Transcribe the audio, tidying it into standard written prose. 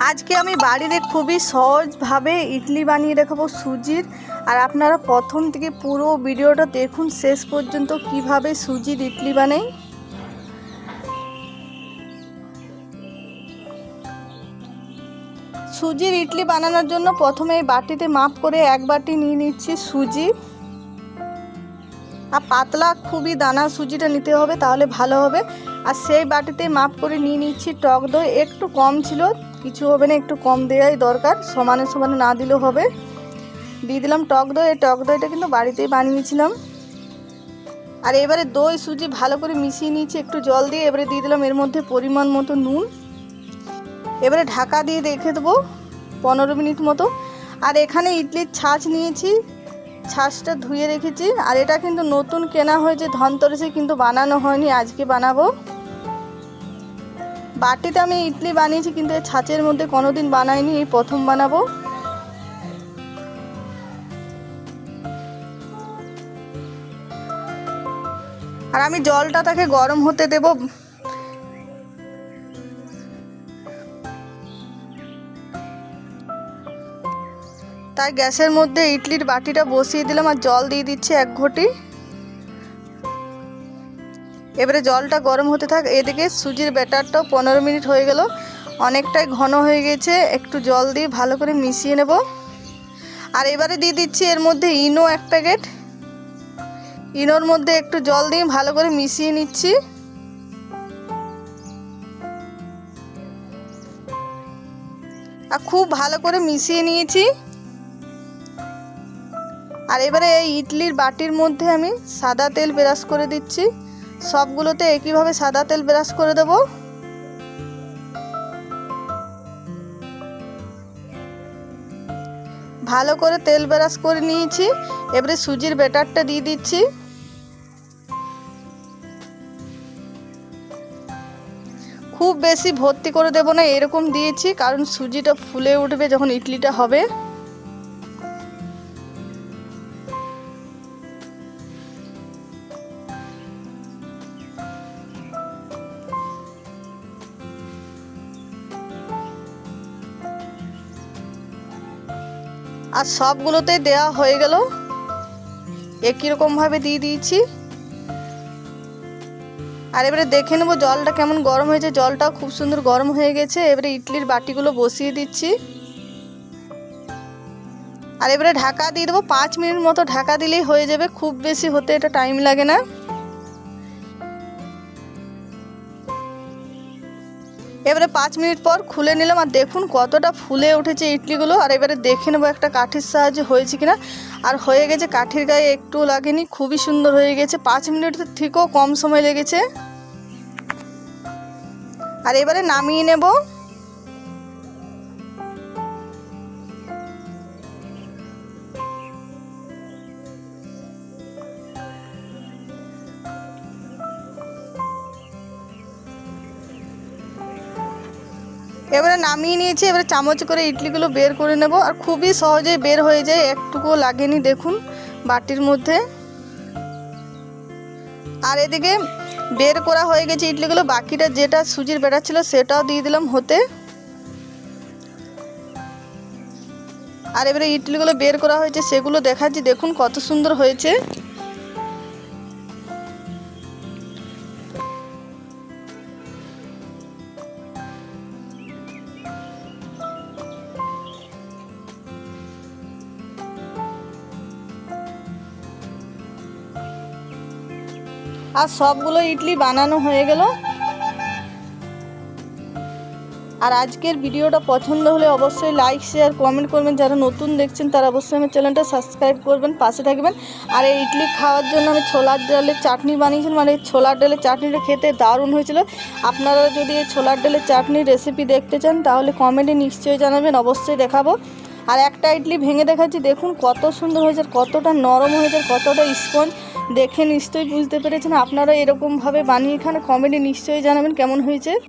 আজকে আমি বাড়িতে খুবই সহজভাবে ইডলি বানিয়ে দেখাবো সুজির। আর আপনারা প্রথম থেকে পুরো ভিডিওটা দেখুন শেষ পর্যন্ত কিভাবে সুজির ইডলি বানাই। সুজির ইডলি বানানোর জন্য প্রথমে এই বাটিতে মাপ করে এক বাটি নিয়ে নিচ্ছি সুজি। আর পাতলা খুবই দানা সুজিটা নিতে হবে, তাহলে ভালো হবে। আর সেই বাটিতে মাপ করে নিয়ে নিচ্ছি টক দই। একটু কম ছিল, কিছু হবে না, একটু কম দেওয়াই দরকার, সমানে সমানে না দিলেও হবে। দিয়ে দিলাম টক দই। এই টক দইটা কিন্তু বাড়িতেই বানিয়েছিলাম। আর এবারে দই সুজি ভালো করে মিশিয়ে নিয়েছি একটু জল দিয়ে। এবারে দিয়ে দিলাম এর মধ্যে পরিমাণ মতো নুন। এবারে ঢাকা দিয়ে রেখে দেবো 15 মিনিট মতো। আর এখানে ইডলির ছাঁচ নিয়েছি, ছাঁচটা ধুয়ে রেখেছি। আর এটা কিন্তু নতুন কেনা হয়েছে, ধনতেরাসে কিন্তু বানানো হয়নি, আজকে বানাবো। বাটিতে আমি ইডলি বানিয়েছি কিন্তু এই ছাঁচের মধ্যে কোনোদিন বানাইনি, এই প্রথম বানাবো। আর আমি জলটা তাকে গরম হতে দেব। তাই গ্যাসের মধ্যে ইডলির বাটিটা বসিয়ে দিলাম আর জল দিয়ে দিচ্ছি 1 ঘটি। এবারে জলটা গরম হতে থাক। এদিকে সুজির ব্যাটারটাও 15 মিনিট হয়ে গেল, অনেকটাই ঘন হয়ে গেছে। একটু জল দিয়ে ভালো করে মিশিয়ে নেব। আর এবারে দিয়ে দিচ্ছি এর মধ্যে ইনো 1 প্যাকেট। ইনোর মধ্যে একটু জল দিয়ে ভালো করে মিশিয়ে নিচ্ছি। আর খুব ভালো করে মিশিয়ে নিয়েছি। আর এবারে এই ইডলির বাটির মধ্যে আমি সাদা তেল ব্রাশ করে দিচ্ছি। সবগুলোতে একইভাবে সাদা তেল ব্রাশ করে দেব। ভালো করে তেল ব্রাশ করে নিয়েছি। এবারে সুজির ব্যাটারটা দিয়ে দিচ্ছি। খুব বেশি ভর্তি করে দেব না, এরকম দিয়েছি কারণ সুজিটা ফুলে উঠবে যখন ইডলিটা হবে। আর সবগুলোতে দেওয়া হয়ে গেল, একই রকমভাবে দিয়ে দিয়েছি। আর এবারে দেখে নেব জলটা কেমন গরম হয়েছে। জলটাও খুব সুন্দর গরম হয়ে গেছে। এবারে ইডলির বাটিগুলো বসিয়ে দিচ্ছি। আর এবারে ঢাকা দিয়ে দেবো 5 মিনিট মতো। ঢাকা দিলেই হয়ে যাবে, খুব বেশি হতে এটা টাইম লাগে না। এবারে 5 মিনিট পর খুলে নিলাম। আর দেখুন কতটা ফুলে উঠেছে ইডলিগুলো। আর এবারে দেখে নেবো একটা কাঠির সাহায্যে হয়েছে কিনা। আর হয়ে গেছে, কাঠির গায়ে একটুও লাগেনি, খুবই সুন্দর হয়ে গেছে। 5 মিনিটের থেকেও কম সময় লেগেছে। আর এবারে নামিয়ে নেব। এবারে নামিয়ে নিয়েছি। এবারে চামচ করে ইডলিগুলো বের করে নেব। আর খুবই সহজেই বের হয়ে যায়, একটুকুও লাগেনি দেখুন বাটির মধ্যে। আর এদিকে বের করা হয়ে গেছে ইডলিগুলো। বাকিটা যেটা সুজির ব্যাটার ছিল সেটাও দিয়ে দিলাম হতে। আর এবারে ইডলিগুলো বের করা হয়েছে সেগুলো দেখাচ্ছি, দেখুন কত সুন্দর হয়েছে। আর সবগুলো ইডলি বানানো হয়ে গেল। আর আজকের ভিডিওটা পছন্দ হলে অবশ্যই লাইক শেয়ার কমেন্ট করবেন। যারা নতুন দেখছেন তারা অবশ্যই আমার চ্যানেলটা সাবস্ক্রাইব করবেন, পাশে থাকবেন। আর এই ইডলি খাওয়ার জন্য আমি ছোলার ডালের চাটনি বানিয়েছিলাম। আর এই ছোলার ডালের চাটনিটা খেতে দারুণ হয়েছিল। আপনারা যদি এই ছোলার ডালের চাটনির রেসিপি দেখতে চান তাহলে কমেন্টে নিশ্চয়ই জানাবেন, অবশ্যই দেখাবো। আর একটা ইডলি ভেঙে দেখাচ্ছি, দেখুন কত সুন্দর হয়েছে, কতটা নরম হয়েছে, কতটা স্পঞ্জ। দেখে নিশ্চয়ই বুঝতে পেরেছেন। আপনারা এরকমভাবে বানিয়ে খান, কমেন্টে নিশ্চয়ই জানাবেন কেমন হয়েছে।